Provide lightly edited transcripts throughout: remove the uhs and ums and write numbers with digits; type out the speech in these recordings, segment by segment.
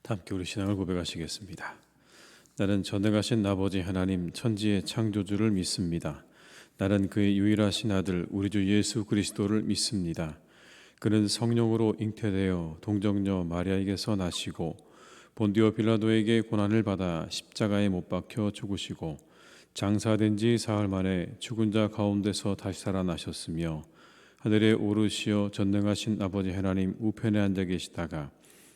함께 우리 신앙을 고백하시겠습니다. 나는 전능하신 아버지 하나님 천지의 창조주를 믿습니다. 나는 그의 유일하신 아들 우리 주 예수 그리스도를 믿습니다. 그는 성령으로 잉태되어 동정녀 마리아에게서 나시고 본디오 빌라도에게 고난을 받아 십자가에 못 박혀 죽으시고 장사된 지 사흘 만에 죽은 자 가운데서 다시 살아나셨으며 하늘에 오르시어 전능하신 아버지 하나님 우편에 앉아 계시다가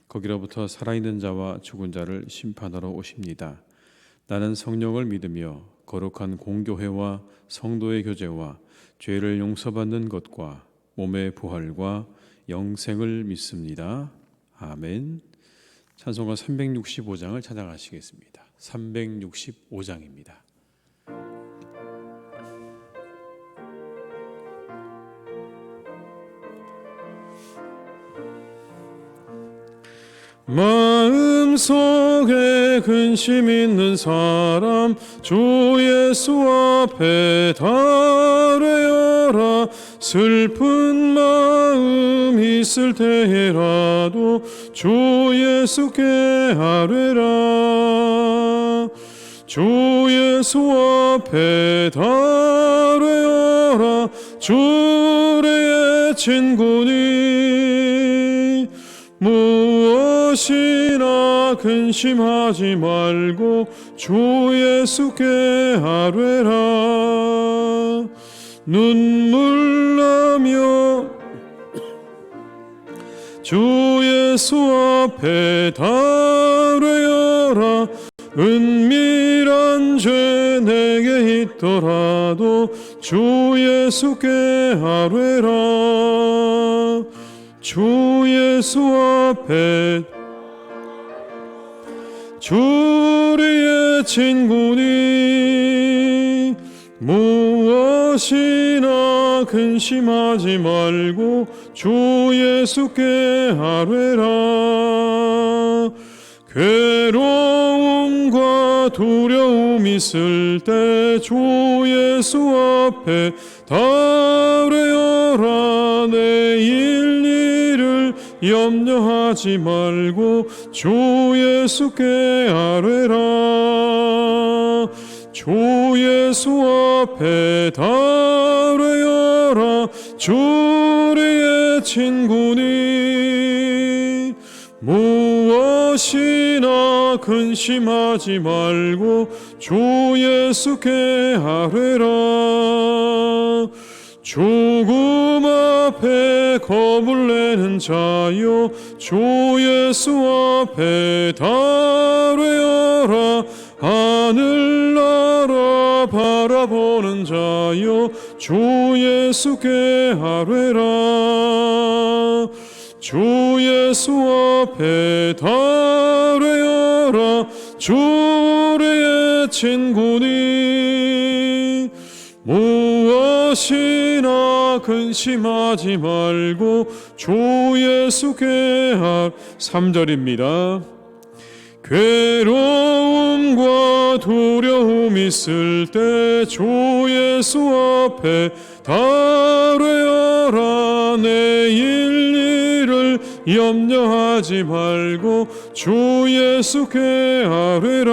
거기로부터 살아있는 자와 죽은 자를 심판하러 오십니다. 나는 성령을 믿으며 거룩한 공교회와 성도의 교제와 죄를 용서받는 것과 몸의 부활과 영생을 믿습니다. 아멘. 찬송가 365장을 찬양하시겠습니다. 365장입니다. 마음속에 근심 있는 사람 주 예수 앞에 달래어라. 슬픈 마음 있을 때라도 주 예수께 아뢰라. 주 예수 앞에 달래어라. 주의 친구니 무엇이나 근심하지 말고 주 예수께 아뢰라. 눈물 나며 주 예수 앞에 달래어라. 은밀한 죄 내게 있더라도 주 예수께 아뢰라. 주 예수 앞에 주리의 친구니 무엇이나 근심하지 말고 주 예수께 아뢰라. 괴로움과 두려움 있을 때 주 예수 앞에 달래어라. 내일 일을 염려하지 말고 주 예수께 아뢰라. 주 예수 앞에 달래어라. 주리의 친구니 무엇이나 근심하지 말고 주 예수께 아뢰라. 죽음 앞에 겁을 내는 자여 주 예수 앞에 달래어라. 하늘나라 바라보는 자여 주 예수께 아뢰라. 주 예수 앞에 달래어라. 주의 친구니 무엇이나 근심하지 말고 주 예수께 3절입니다. 괴로움과 두려움 있을 때 주 예수 앞에 달래어라. 내일 일을 염려하지 말고 주 예수께 아뢰라.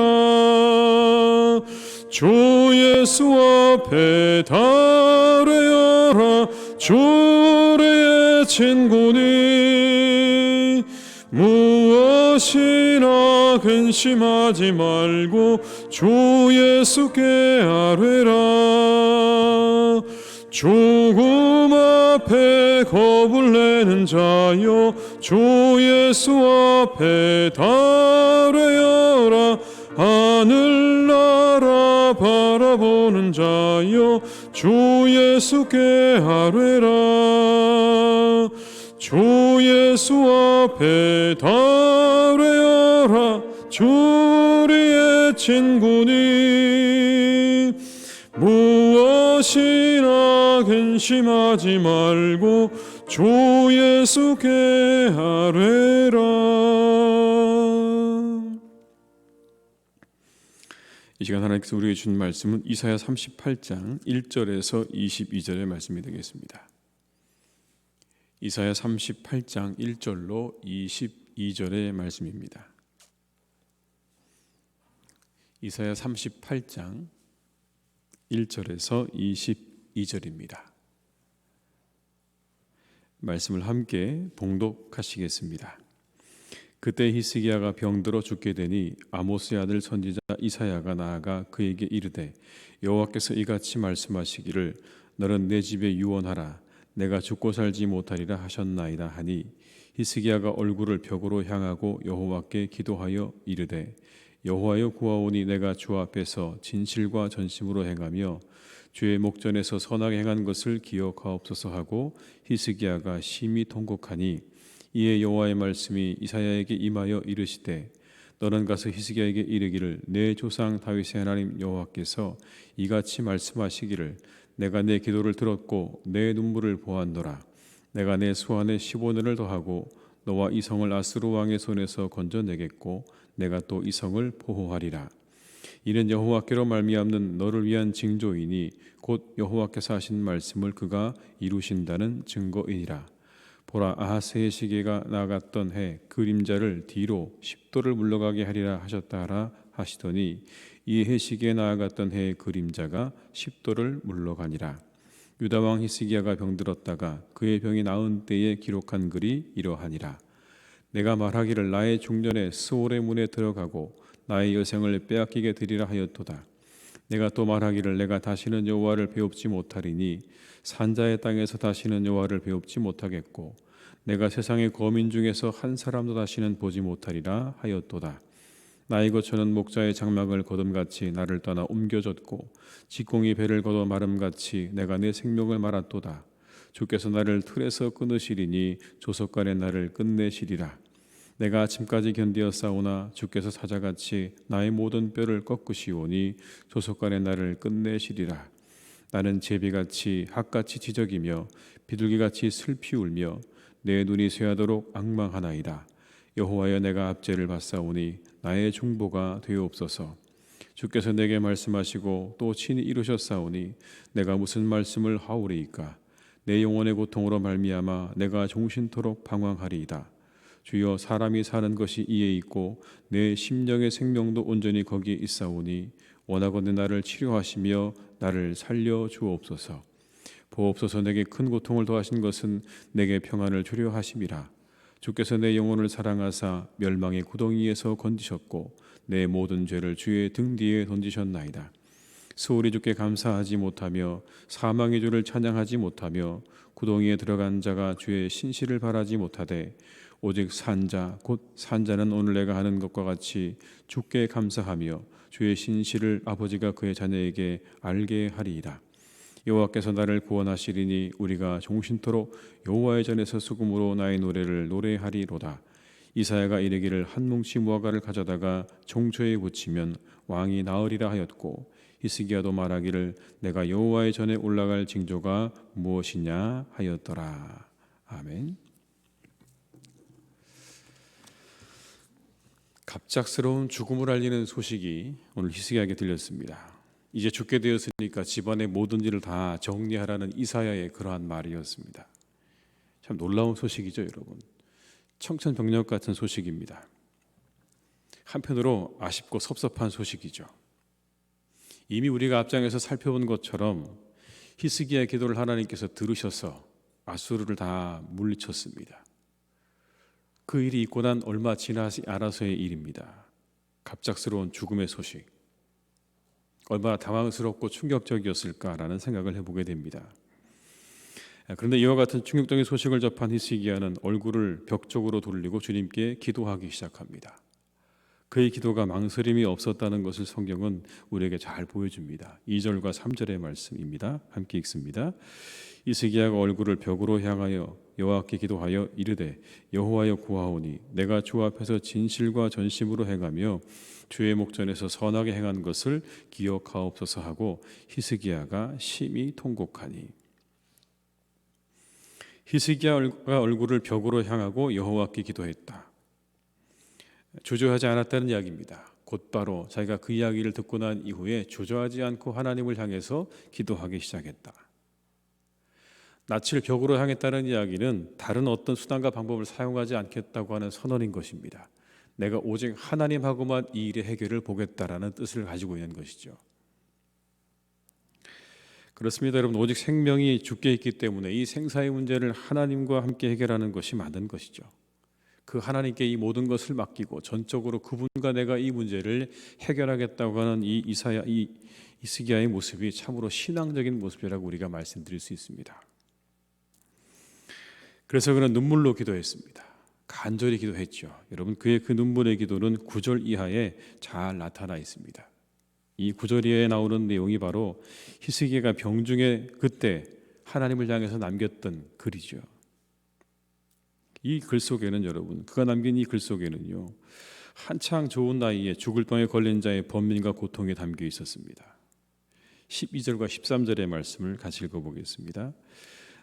주 예수 앞에 달래어라. 주의 친구니 무엇이나 근심하지 말고 주 예수께 아뢰라. 죽음 앞에 겁을 내는 자여 주 예수 앞에 달래어라. 하늘나라 바라보는 자여 주 예수께 아뢰라. 주 예수 앞에 달래어라. 주리의 친구니 무엇이나 근심하지 말고 주 예수께 아뢰라. 이 시간 하나님께서 우리에게 주신 말씀은 이사야 38장 1절에서 22절의 말씀이 되겠습니다. 이사야 38장 1절로 22절의 말씀입니다. 이사야 38장 1절에서 22절입니다. 말씀을 함께 봉독하시겠습니다. 그때 히스기야가 병들어 죽게 되니 아모스의 아들 선지자 이사야가 나아가 그에게 이르되 여호와께서 이같이 말씀하시기를 너는 내 집에 유언하라 내가 죽고 살지 못하리라 하셨나이다 하니 히스기야가 얼굴을 벽으로 향하고 여호와께 기도하여 이르되 여호와여 구하오니 내가 주 앞에서 진실과 전심으로 행하며 주의 목전에서 선하게 행한 것을 기억하옵소서 하고 히스기야가 심히 통곡하니 이에 여호와의 말씀이 이사야에게 임하여 이르시되 너는 가서 히스기야에게 이르기를 내 조상 다윗의 하나님 여호와께서 이같이 말씀하시기를 내가 내 기도를 들었고 내 눈물을 보았노라 내가 내 수완에 15년을 더하고 너와 이 성을 아스루 왕의 손에서 건져내겠고 내가 또 이 성을 보호하리라. 이는 여호와께로 말미암는 너를 위한 징조이니 곧 여호와께서 하신 말씀을 그가 이루신다는 증거이니라. 보라 아하스의 시계가 나갔던 해 그림자를 뒤로 10도를 물러가게 하리라 하셨다라 하시더니 이 해 시계에 나아갔던 해의 그림자가 10도를 물러가니라. 유다왕 히스기야가 병들었다가 그의 병이 나은 때에 기록한 글이 이러하니라. 내가 말하기를 나의 중년에 스올의 문에 들어가고 나의 여생을 빼앗기게 되리라 하였도다. 내가 또 말하기를 내가 다시는 여호와를 배웁지 못하리니 산자의 땅에서 다시는 여호와를 배웁지 못하겠고 내가 세상의 거민 중에서 한 사람도 다시는 보지 못하리라 하였도다. 나의 거처는 목자의 장막을 거둠같이 나를 떠나 옮겨졌고 직공이 배를 걷어 마름같이 내가 내 생명을 말았도다. 주께서 나를 틀에서 끊으시리니 조석간에 나를 끝내시리라. 내가 아침까지 견디어 싸우나 주께서 사자같이 나의 모든 뼈를 꺾으시오니 조석간에 나를 끝내시리라. 나는 제비같이 학같이 지적이며 비둘기같이 슬피 울며 내 눈이 쇠하도록 앙망하나이다. 여호와여 내가 압제를 받사오니 나의 중보가 되옵소서. 주께서 내게 말씀하시고 또 친히 이루셨사오니 내가 무슨 말씀을 하오리이까. 내 영혼의 고통으로 말미암아 내가 종신토록 방황하리이다. 주여 사람이 사는 것이 이에 있고 내 심령의 생명도 온전히 거기에 있사오니 원하건대 나를 치료하시며 나를 살려 주옵소서. 보옵소서. 내게 큰 고통을 더하신 것은 내게 평안을 주려 하심이라. 주께서 내 영혼을 사랑하사 멸망의 구덩이에서 건지셨고 내 모든 죄를 주의 등 뒤에 던지셨나이다. 스올이 주께 감사하지 못하며 사망의 주를 찬양하지 못하며 구덩이에 들어간 자가 주의 신실을 바라지 못하되 오직 산자 곧 산자는 오늘 내가 하는 것과 같이 주께 감사하며 주의 신실을 아버지가 그의 자녀에게 알게 하리이다. 여호와께서 나를 구원하시리니 우리가 종신토록 여호와의 전에서 수금으로 나의 노래를 노래하리로다. 이사야가 이르기를 한 뭉치 무화과를 가져다가 종초에 붙이면 왕이 나으리라 하였고 히스기야도 말하기를 내가 여호와의 전에 올라갈 징조가 무엇이냐 하였더라. 아멘. 갑작스러운 죽음을 알리는 소식이 오늘 히스기야에게 들렸습니다. 이제 죽게 되었으니까 집안의 모든 일을 다 정리하라는 이사야의 그러한 말이었습니다. 참 놀라운 소식이죠, 여러분. 청천벽력 같은 소식입니다. 한편으로 아쉽고 섭섭한 소식이죠. 이미 우리가 앞장에서 살펴본 것처럼 히스기야의 기도를 하나님께서 들으셔서 아수르를 다 물리쳤습니다. 그 일이 있고 난 얼마 지나지 않아서의 일입니다. 갑작스러운 죽음의 소식. 얼마나 당황스럽고 충격적이었을까라는 생각을 해보게 됩니다. 그런데 이와 같은 충격적인 소식을 접한 히스기야는 얼굴을 벽 쪽으로 돌리고 주님께 기도하기 시작합니다. 그의 기도가 망설임이 없었다는 것을 성경은 우리에게 잘 보여줍니다. 2절과 3절의 말씀입니다. 함께 읽습니다. 히스기야가 얼굴을 벽으로 향하여 여호와께 기도하여 이르되 여호와여 구하오니 내가 주 앞에서 진실과 전심으로 행하며 주의 목전에서 선하게 행한 것을 기억하옵소서 하고 히스기야가 심히 통곡하니. 히스기야가 얼굴을 벽으로 향하고 여호와께 기도했다. 주저하지 않았다는 이야기입니다. 곧바로 자기가 그 이야기를 듣고 난 이후에 주저하지 않고 하나님을 향해서 기도하기 시작했다. 낯을 벽으로 향했다는 이야기는 다른 어떤 수단과 방법을 사용하지 않겠다고 하는 선언인 것입니다. 내가 오직 하나님하고만 이 일의 해결을 보겠다라는 뜻을 가지고 있는 것이죠. 그렇습니다, 여러분. 오직 생명이 주께 있기 때문에 이 생사의 문제를 하나님과 함께 해결하는 것이 맞는 것이죠. 그 하나님께 이 모든 것을 맡기고 전적으로 그분과 내가 이 문제를 해결하겠다고 하는 이 히스기야의 모습이 참으로 신앙적인 모습이라고 우리가 말씀드릴 수 있습니다. 그래서 그는 눈물로 기도했습니다. 간절히 기도했죠. 여러분, 그의 그 눈물의 기도는 9절 이하에 잘 나타나 있습니다. 이 9절 이하에 나오는 내용이 바로 히스기야가 병중에 그때 하나님을 향해서 남겼던 글이죠. 이 글 속에는 여러분, 그가 남긴 이 글 속에는요, 한창 좋은 나이에 죽을 병에 걸린 자의 번민과 고통이 담겨 있었습니다. 12절과 13절의 말씀을 같이 읽어보겠습니다.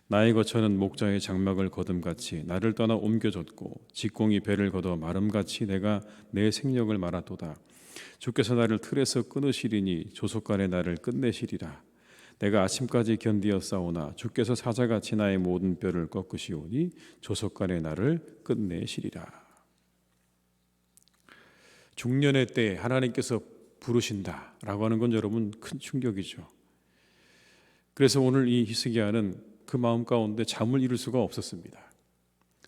나의 거처는 목자의 장막을 거둠같이 나를 떠나 옮겨졌고 직공이 배를 걷어 마름같이 내가 내 생력을 말았도다. 주께서 나를 틀에서 끊으시리니 조속간에 나를 끝내시리라. 내가 아침까지 견디었사오나 주께서 사자같이 나의 모든 뼈를 꺾으시오니 조속간에 나를 끝내시리라. 중년의 때에 하나님께서 부르신다라고 하는 건 여러분 큰 충격이죠. 그래서 오늘 이 히스기야는 그 마음 가운데 잠을 이룰 수가 없었습니다.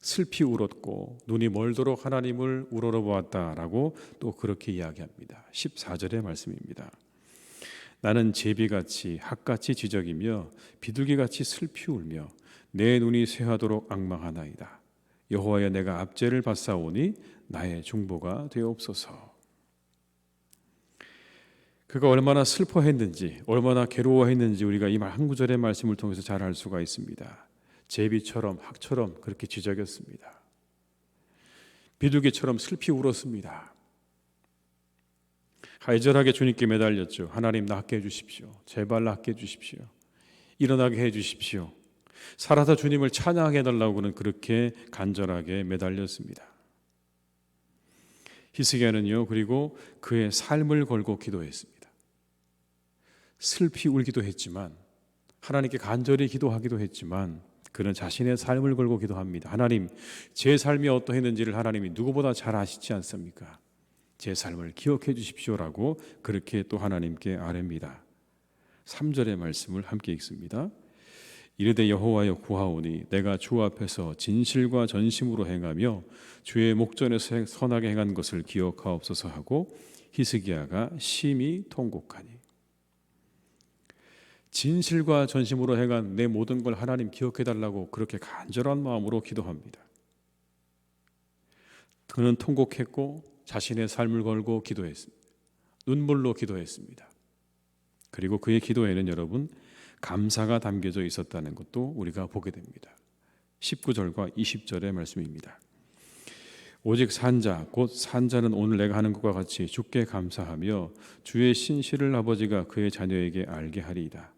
슬피 울었고 눈이 멀도록 하나님을 우러러보았다라고 또 그렇게 이야기합니다. 14절의 말씀입니다. 나는 제비같이 학같이 지적이며 비둘기같이 슬피 울며 내 눈이 쇠하도록 앙망하나이다. 여호와여, 내가 압제를 받사오니 나의 중보가 되옵소서. 그가 얼마나 슬퍼했는지, 얼마나 괴로워했는지 우리가 이 한 구절의 말씀을 통해서 잘 알 수가 있습니다. 제비처럼 학처럼 그렇게 지적였습니다. 비둘기처럼 슬피 울었습니다. 애절하게 주님께 매달렸죠. 하나님, 낫게 해주십시오. 제발 낫게 해주십시오. 일어나게 해주십시오. 살아서 주님을 찬양하게 해달라고는 그렇게 간절하게 매달렸습니다. 히스기야는요, 그리고 그의 삶을 걸고 기도했습니다. 슬피 울기도 했지만, 하나님께 간절히 기도하기도 했지만, 그는 자신의 삶을 걸고 기도합니다. 하나님, 제 삶이 어떠했는지를 하나님이 누구보다 잘 아시지 않습니까? 제 삶을 기억해 주십시오라고 그렇게 또 하나님께 아뢰입니다. 3절의 말씀을 함께 읽습니다. 이르되 여호와여, 구하오니 내가 주 앞에서 진실과 전심으로 행하며 주의 목전에서 선하게 행한 것을 기억하옵소서 하고 히스기야가 심히 통곡하니. 진실과 전심으로 행한 내 모든 걸 하나님 기억해 달라고 그렇게 간절한 마음으로 기도합니다. 그는 통곡했고 자신의 삶을 걸고 기도했습니다. 눈물로 기도했습니다. 그리고 그의 기도에는 여러분, 감사가 담겨져 있었다는 것도 우리가 보게 됩니다. 19절과 20절의 말씀입니다. 오직 산자 곧 산자는 오늘 내가 하는 것과 같이 주께 감사하며 주의 신실을 아버지가 그의 자녀에게 알게 하리이다.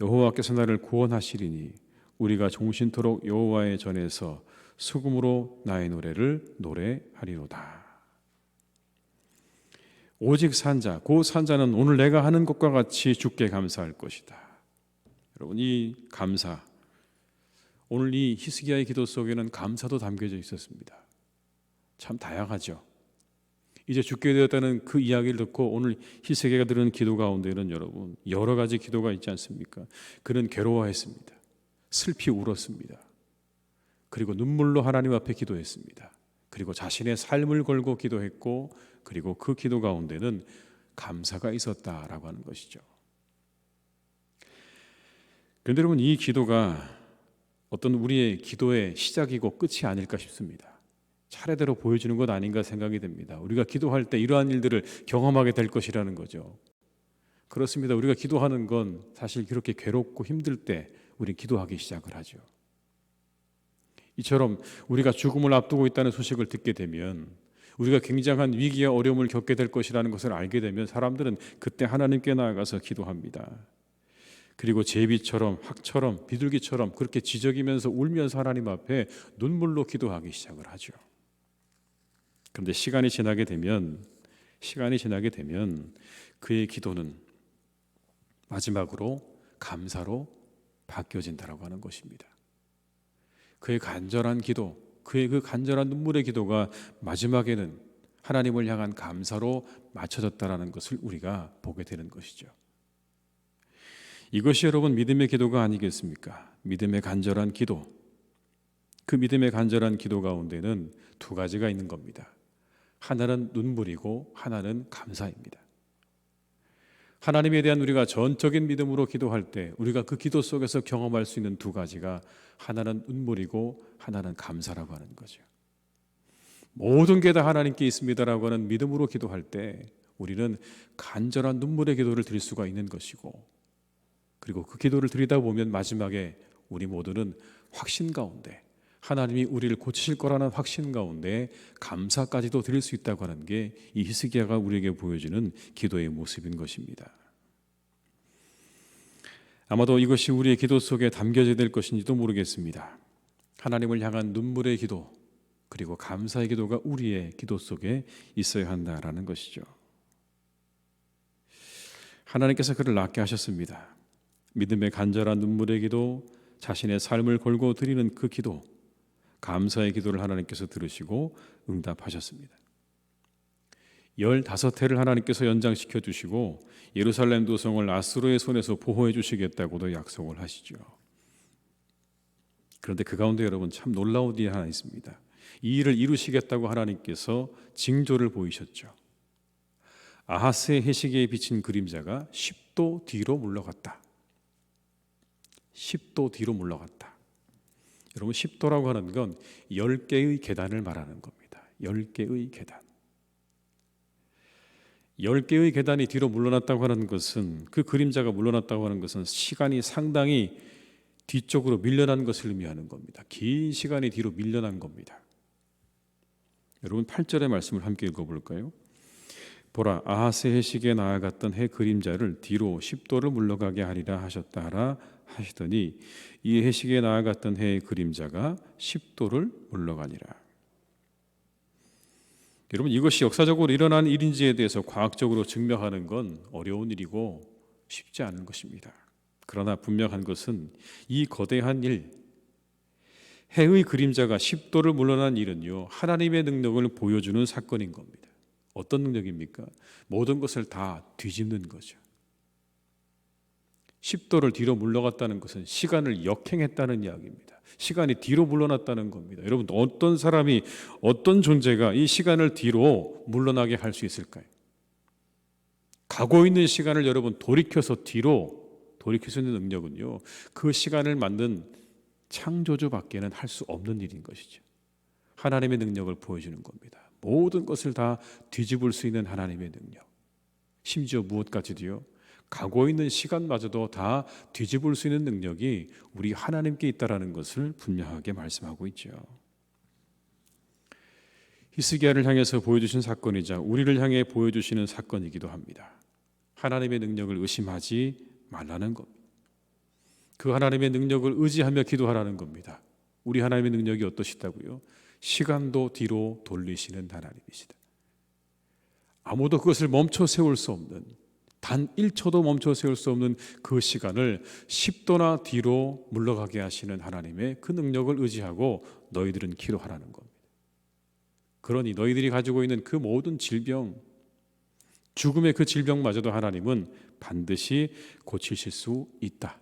여호와께서 나를 구원하시리니 우리가 종신토록 여호와의 전에서 수금으로 나의 노래를 노래하리로다. 오직 산자, 그 산자는 오늘 내가 하는 것과 같이 주께 감사할 것이다. 여러분, 이 감사, 오늘 이 히스기야의 기도 속에는 감사도 담겨져 있었습니다. 참 다양하죠. 이제 죽게 되었다는 그 이야기를 듣고 오늘 히스기야가 들은 기도 가운데는 여러분 여러 가지 기도가 있지 않습니까? 그는 괴로워했습니다. 슬피 울었습니다. 그리고 눈물로 하나님 앞에 기도했습니다. 그리고 자신의 삶을 걸고 기도했고, 그리고 그 기도 가운데는 감사가 있었다라고 하는 것이죠. 그런데 여러분, 이 기도가 어떤 우리의 기도의 시작이고 끝이 아닐까 싶습니다. 차례대로 보여주는 것 아닌가 생각이 됩니다. 우리가 기도할 때 이러한 일들을 경험하게 될 것이라는 거죠. 그렇습니다. 우리가 기도하는 건 사실 그렇게 괴롭고 힘들 때 우리 기도하기 시작을 하죠. 이처럼 우리가 죽음을 앞두고 있다는 소식을 듣게 되면, 우리가 굉장한 위기와 어려움을 겪게 될 것이라는 것을 알게 되면 사람들은 그때 하나님께 나아가서 기도합니다. 그리고 제비처럼 학처럼 비둘기처럼 그렇게 지저귀면서 울면서 하나님 앞에 눈물로 기도하기 시작을 하죠. 그런데 시간이 지나게 되면 그의 기도는 마지막으로 감사로 바뀌어진다라고 하는 것입니다. 그의 간절한 기도, 그의 그 간절한 눈물의 기도가 마지막에는 하나님을 향한 감사로 맞춰졌다라는 것을 우리가 보게 되는 것이죠. 이것이 여러분 믿음의 기도가 아니겠습니까? 믿음의 간절한 기도. 그 믿음의 간절한 기도 가운데는 두 가지가 있는 겁니다. 하나는 눈물이고 하나는 감사입니다. 하나님에 대한 우리가 전적인 믿음으로 기도할 때 우리가 그 기도 속에서 경험할 수 있는 두 가지가 하나는 눈물이고 하나는 감사라고 하는 거죠. 모든 게 다 하나님께 있습니다라고 하는 믿음으로 기도할 때 우리는 간절한 눈물의 기도를 드릴 수가 있는 것이고, 그리고 그 기도를 드리다 보면 마지막에 우리 모두는 확신 가운데, 하나님이 우리를 고치실 거라는 확신 가운데 감사까지도 드릴 수 있다고 하는 게 이 히스기야가 우리에게 보여주는 기도의 모습인 것입니다. 아마도 이것이 우리의 기도 속에 담겨져야 될 것인지도 모르겠습니다. 하나님을 향한 눈물의 기도, 그리고 감사의 기도가 우리의 기도 속에 있어야 한다라는 것이죠. 하나님께서 그를 낫게 하셨습니다. 믿음의 간절한 눈물의 기도, 자신의 삶을 걸고 드리는 그 기도, 감사의 기도를 하나님께서 들으시고 응답하셨습니다. 15해를 하나님께서 연장시켜 주시고 예루살렘 도성을 아수르의 손에서 보호해 주시겠다고도 약속을 하시죠. 그런데 그 가운데 여러분 참 놀라운 일이 하나 있습니다. 이 일을 이루시겠다고 하나님께서 징조를 보이셨죠. 아하스의 해시계에 비친 그림자가 10도 뒤로 물러갔다. 10도 뒤로 물러갔다. 여러분 10도라고 하는 건 10개의 계단을 말하는 겁니다. 10개의 계단. 10개의 계단이 뒤로 물러났다고 하는 것은, 그 그림자가 물러났다고 하는 것은 시간이 상당히 뒤쪽으로 밀려난 것을 의미하는 겁니다. 긴 시간이 뒤로 밀려난 겁니다. 여러분 8절의 말씀을 함께 읽어볼까요? 보라, 아하스의 해시계에 나아갔던 해 그림자를 뒤로 10도를 물러가게 하리라 하셨다 하라 하시더니 이 해시계에 나아갔던 해의 그림자가 10도를 물러가니라. 여러분 이것이 역사적으로 일어난 일인지에 대해서 과학적으로 증명하는 건 어려운 일이고 쉽지 않은 것입니다. 그러나 분명한 것은 이 거대한 일, 해의 그림자가 10도를 물러난 일은요, 하나님의 능력을 보여주는 사건인 겁니다. 어떤 능력입니까? 모든 것을 다 뒤집는 거죠. 10도를 뒤로 물러갔다는 것은 시간을 역행했다는 이야기입니다. 시간이 뒤로 물러났다는 겁니다. 여러분 어떤 사람이, 어떤 존재가 이 시간을 뒤로 물러나게 할 수 있을까요? 가고 있는 시간을 여러분 돌이켜서 뒤로 돌이킬 수 있는 능력은요, 그 시간을 만든 창조주밖에는 할 수 없는 일인 것이죠. 하나님의 능력을 보여주는 겁니다. 모든 것을 다 뒤집을 수 있는 하나님의 능력, 심지어 무엇까지도요, 가고 있는 시간마저도 다 뒤집을 수 있는 능력이 우리 하나님께 있다라는 것을 분명하게 말씀하고 있죠. 히스기야를 향해서 보여주신 사건이자 우리를 향해 보여주시는 사건이기도 합니다. 하나님의 능력을 의심하지 말라는 겁니다. 그 하나님의 능력을 의지하며 기도하라는 겁니다. 우리 하나님의 능력이 어떠시다고요? 시간도 뒤로 돌리시는 하나님이시다. 아무도 그것을 멈춰 세울 수 없는, 단 1초도 멈춰 세울 수 없는 그 시간을 10도나 뒤로 물러가게 하시는 하나님의 그 능력을 의지하고 너희들은 기도하라는 겁니다. 그러니 너희들이 가지고 있는 그 모든 질병, 죽음의 그 질병마저도 하나님은 반드시 고치실 수 있다.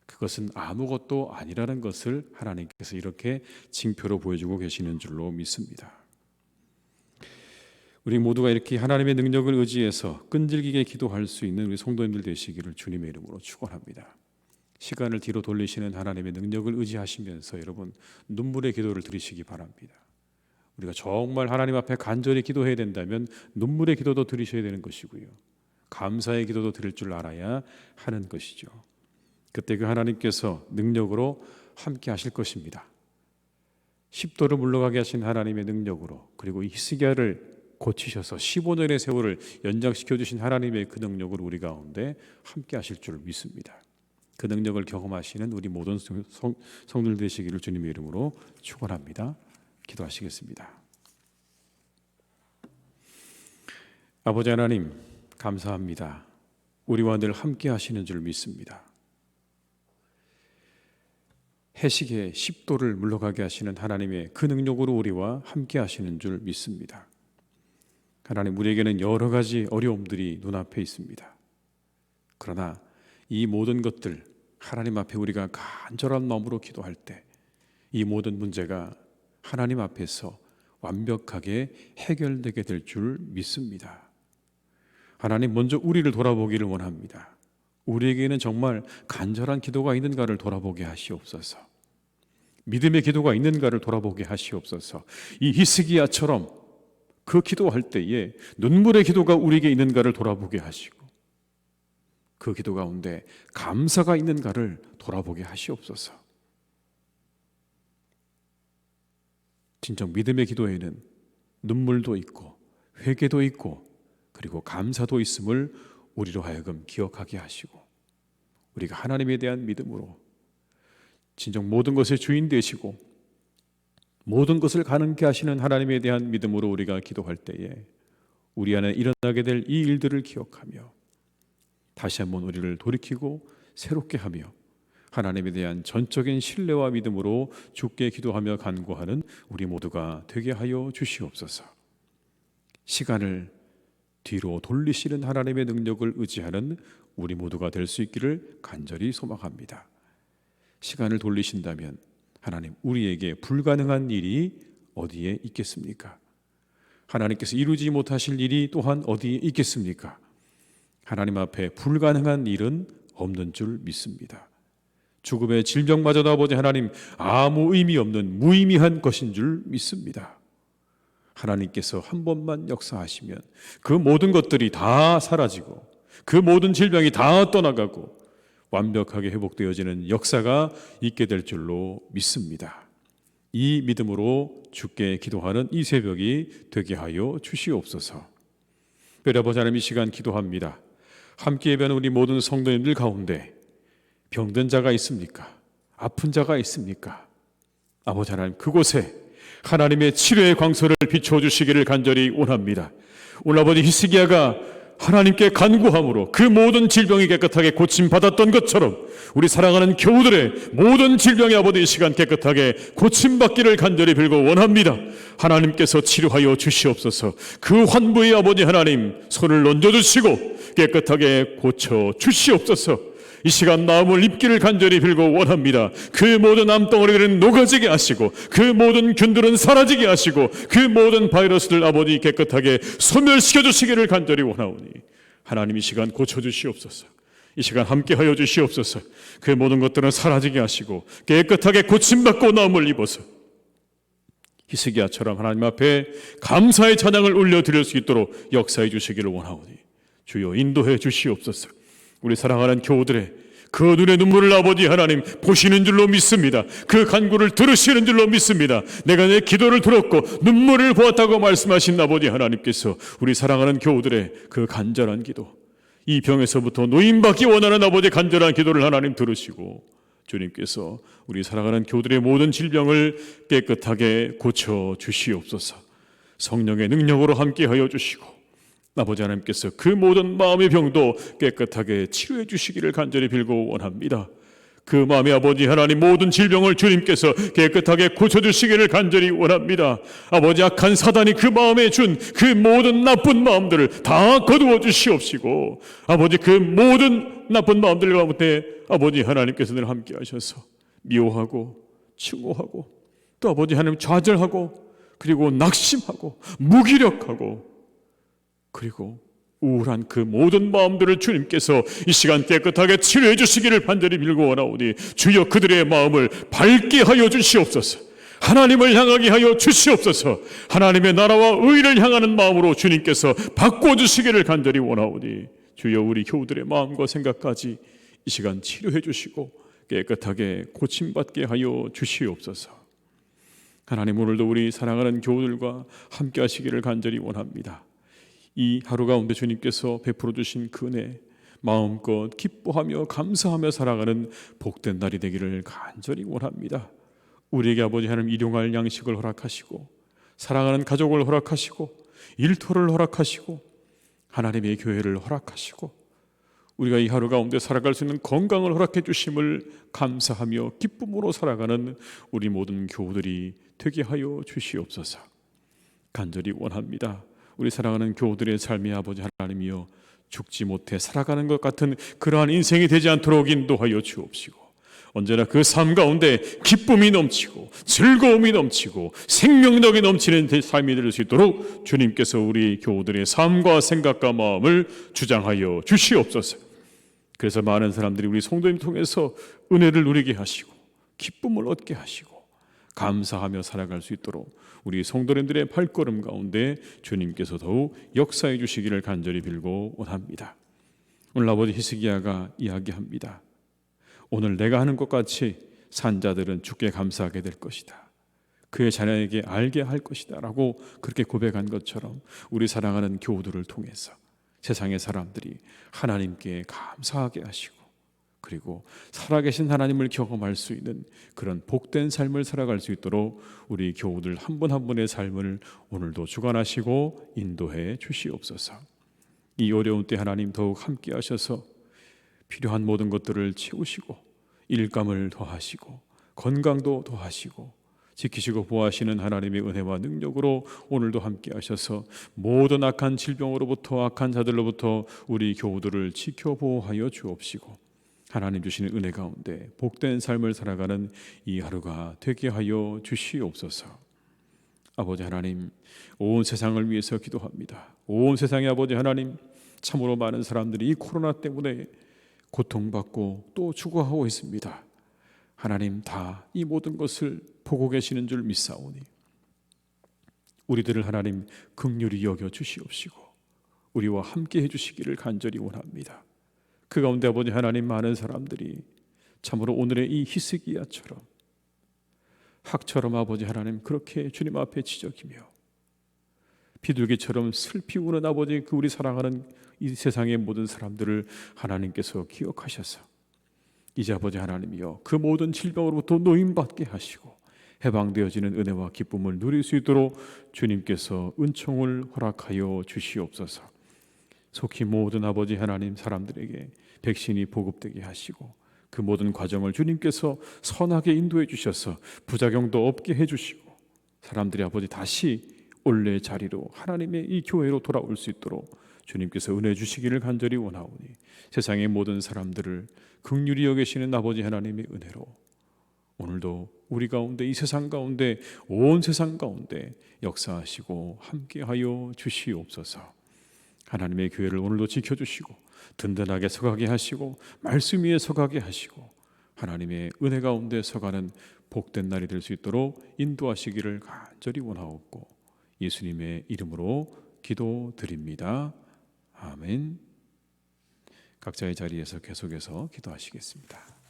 그것은 아무것도 아니라는 것을 하나님께서 이렇게 징표로 보여주고 계시는 줄로 믿습니다. 우리 모두가 이렇게 하나님의 능력을 의지해서 끈질기게 기도할 수 있는 우리 성도님들 되시기를 주님의 이름으로 축원합니다. 시간을 뒤로 돌리시는 하나님의 능력을 의지하시면서 여러분 눈물의 기도를 드리시기 바랍니다. 우리가 정말 하나님 앞에 간절히 기도해야 된다면 눈물의 기도도 드리셔야 되는 것이고요, 감사의 기도도 드릴 줄 알아야 하는 것이죠. 그때 그 하나님께서 능력으로 함께 하실 것입니다. 10도를 물러가게 하신 하나님의 능력으로, 그리고 이 히스기야를 고치셔서 15년의 세월을 연장시켜 주신 하나님의 그 능력으로 우리 가운데 함께 하실 줄 믿습니다. 그 능력을 경험하시는 우리 모든 성도들 되시기를 주님의 이름으로 축원합니다. 기도하시겠습니다. 아버지 하나님, 감사합니다. 우리와 늘 함께 하시는 줄 믿습니다. 해시계에 10도를 물러가게 하시는 하나님의 그 능력으로 우리와 함께 하시는 줄 믿습니다. 하나님, 우리에게는 여러 가지 어려움들이 눈앞에 있습니다. 그러나 이 모든 것들 하나님 앞에 우리가 간절한 마음으로 기도할 때 이 모든 문제가 하나님 앞에서 완벽하게 해결되게 될 줄 믿습니다. 하나님, 먼저 우리를 돌아보기를 원합니다. 우리에게는 정말 간절한 기도가 있는가를 돌아보게 하시옵소서. 믿음의 기도가 있는가를 돌아보게 하시옵소서. 이 히스기야처럼 그 기도할 때에 눈물의 기도가 우리에게 있는가를 돌아보게 하시고, 그 기도 가운데 감사가 있는가를 돌아보게 하시옵소서. 진정 믿음의 기도에는 눈물도 있고 회개도 있고 그리고 감사도 있음을 우리로 하여금 기억하게 하시고, 우리가 하나님에 대한 믿음으로 진정 모든 것의 주인 되시고 모든 것을 가능케 하시는 하나님에 대한 믿음으로 우리가 기도할 때에 우리 안에 일어나게 될 이 일들을 기억하며 다시 한번 우리를 돌이키고 새롭게 하며 하나님에 대한 전적인 신뢰와 믿음으로 주께 기도하며 간구하는 우리 모두가 되게 하여 주시옵소서. 시간을 뒤로 돌리시는 하나님의 능력을 의지하는 우리 모두가 될 수 있기를 간절히 소망합니다. 시간을 돌리신다면 하나님, 우리에게 불가능한 일이 어디에 있겠습니까? 하나님께서 이루지 못하실 일이 또한 어디에 있겠습니까? 하나님 앞에 불가능한 일은 없는 줄 믿습니다. 죽음의 질병마저도 아버지 하나님, 아무 의미 없는 무의미한 것인 줄 믿습니다. 하나님께서 한 번만 역사하시면 그 모든 것들이 다 사라지고 그 모든 질병이 다 떠나가고 완벽하게 회복되어지는 역사가 있게 될 줄로 믿습니다. 이 믿음으로 주께 기도하는 이 새벽이 되게 하여 주시옵소서. 별의 아버지 하나님, 이 시간 기도합니다. 함께 예배하는 우리 모든 성도님들 가운데 병든 자가 있습니까? 아픈 자가 있습니까? 아버지 하나님, 그곳에 하나님의 치료의 광선을 비춰주시기를 간절히 원합니다. 오늘 아버지 히스기야가 하나님께 간구함으로 그 모든 질병이 깨끗하게 고침받았던 것처럼 우리 사랑하는 교우들의 모든 질병이 아버지 이 시간 깨끗하게 고침받기를 간절히 빌고 원합니다. 하나님께서 치료하여 주시옵소서. 그 환부에 아버지 하나님 손을 얹어주시고 깨끗하게 고쳐 주시옵소서. 이 시간 나음을 입기를 간절히 빌고 원합니다. 그 모든 암덩어리들은 녹아지게 하시고 그 모든 균들은 사라지게 하시고 그 모든 바이러스들 아버지 깨끗하게 소멸시켜 주시기를 간절히 원하오니 하나님, 이 시간 고쳐주시옵소서. 이 시간 함께하여 주시옵소서. 그 모든 것들은 사라지게 하시고 깨끗하게 고침받고 나음을 입어서 히스기야처럼 하나님 앞에 감사의 찬양을 올려드릴 수 있도록 역사해 주시기를 원하오니 주여 인도해 주시옵소서. 우리 사랑하는 교우들의 그 눈의 눈물을 아버지 하나님 보시는 줄로 믿습니다. 그 간구를 들으시는 줄로 믿습니다. 내가 내 기도를 들었고 눈물을 보았다고 말씀하신 아버지 하나님께서 우리 사랑하는 교우들의 그 간절한 기도, 이 병에서부터 노임받기 원하는 아버지 간절한 기도를 하나님 들으시고 주님께서 우리 사랑하는 교우들의 모든 질병을 깨끗하게 고쳐 주시옵소서. 성령의 능력으로 함께하여 주시고 아버지 하나님께서 그 모든 마음의 병도 깨끗하게 치료해 주시기를 간절히 빌고 원합니다. 그 마음의 아버지 하나님 모든 질병을 주님께서 깨끗하게 고쳐주시기를 간절히 원합니다. 아버지, 악한 사단이 그 마음에 준 그 모든 나쁜 마음들을 다 거두어 주시옵시고 아버지, 그 모든 나쁜 마음들 가운데 아버지 하나님께서 늘 함께 하셔서 미워하고 증오하고 또 아버지 하나님 좌절하고 그리고 낙심하고 무기력하고 그리고 우울한 그 모든 마음들을 주님께서 이 시간 깨끗하게 치료해 주시기를 간절히 빌고 원하오니 주여 그들의 마음을 밝게 하여 주시옵소서. 하나님을 향하게 하여 주시옵소서. 하나님의 나라와 의를 향하는 마음으로 주님께서 바꿔주시기를 간절히 원하오니 주여 우리 교우들의 마음과 생각까지 이 시간 치료해 주시고 깨끗하게 고침받게 하여 주시옵소서. 하나님, 오늘도 우리 사랑하는 교우들과 함께 하시기를 간절히 원합니다. 이 하루 가운데 주님께서 베풀어 주신 그 은혜 마음껏 기뻐하며 감사하며 살아가는 복된 날이 되기를 간절히 원합니다. 우리에게 아버지 하나님 일용할 양식을 허락하시고 사랑하는 가족을 허락하시고 일터를 허락하시고 하나님의 교회를 허락하시고 우리가 이 하루 가운데 살아갈 수 있는 건강을 허락해 주심을 감사하며 기쁨으로 살아가는 우리 모든 교우들이 되게 하여 주시옵소서. 간절히 원합니다. 우리 사랑하는 교우들의 삶이 아버지 하나님이여 죽지 못해 살아가는 것 같은 그러한 인생이 되지 않도록 인도하여 주옵시고, 언제나 그 삶 가운데 기쁨이 넘치고 즐거움이 넘치고 생명력이 넘치는 삶이 될 수 있도록 주님께서 우리 교우들의 삶과 생각과 마음을 주장하여 주시옵소서. 그래서 많은 사람들이 우리 성도님 통해서 은혜를 누리게 하시고 기쁨을 얻게 하시고 감사하며 살아갈 수 있도록 우리 성도님들의 발걸음 가운데 주님께서 더욱 역사해 주시기를 간절히 빌고 원합니다. 오늘 아버지 히스기야가 이야기합니다. 오늘 내가 하는 것 같이 산 자들은 주께 감사하게 될 것이다. 그의 자녀에게 알게 할 것이다 라고 그렇게 고백한 것처럼 우리 사랑하는 교우들을 통해서 세상의 사람들이 하나님께 감사하게 하시고, 그리고 살아계신 하나님을 경험할 수 있는 그런 복된 삶을 살아갈 수 있도록 우리 교우들 한 분 한 분의 삶을 오늘도 주관하시고 인도해 주시옵소서. 이 어려운 때 하나님 더욱 함께 하셔서 필요한 모든 것들을 채우시고 일감을 더하시고 건강도 더하시고 지키시고 보호하시는 하나님의 은혜와 능력으로 오늘도 함께 하셔서 모든 악한 질병으로부터 악한 자들로부터 우리 교우들을 지켜 보호하여 주옵시고, 하나님 주시는 은혜 가운데 복된 삶을 살아가는 이 하루가 되게 하여 주시옵소서. 아버지 하나님, 온 세상을 위해서 기도합니다. 온 세상의 아버지 하나님, 참으로 많은 사람들이 이 코로나 때문에 고통받고 또 죽어가고 있습니다. 하나님, 다 이 모든 것을 보고 계시는 줄 믿사오니 우리들을 하나님 긍휼히 여겨 주시옵시고 우리와 함께 해주시기를 간절히 원합니다. 그 가운데 아버지 하나님, 많은 사람들이 참으로 오늘의 이 히스기야처럼 학처럼 아버지 하나님 그렇게 주님 앞에 지적이며 비둘기처럼 슬피 우는 아버지 그 우리 사랑하는 이 세상의 모든 사람들을 하나님께서 기억하셔서 이제 아버지 하나님이여 그 모든 질병으로부터 노임받게 하시고 해방되어지는 은혜와 기쁨을 누릴 수 있도록 주님께서 은총을 허락하여 주시옵소서. 속히 모든 아버지 하나님 사람들에게 백신이 보급되게 하시고 그 모든 과정을 주님께서 선하게 인도해 주셔서 부작용도 없게 해주시고 사람들이 아버지 다시 원래 자리로 하나님의 이 교회로 돌아올 수 있도록 주님께서 은혜 주시기를 간절히 원하오니 세상의 모든 사람들을 긍휼히 여기시는 아버지 하나님의 은혜로 오늘도 우리 가운데 이 세상 가운데 온 세상 가운데 역사하시고 함께하여 주시옵소서. 하나님의 교회를 오늘도 지켜주시고 든든하게 서가게 하시고 말씀 위에 서가게 하시고 하나님의 은혜 가운데 서가는 복된 날이 될 수 있도록 인도하시기를 간절히 원하옵고 예수님의 이름으로 기도드립니다. 아멘. 각자의 자리에서 계속해서 기도하시겠습니다.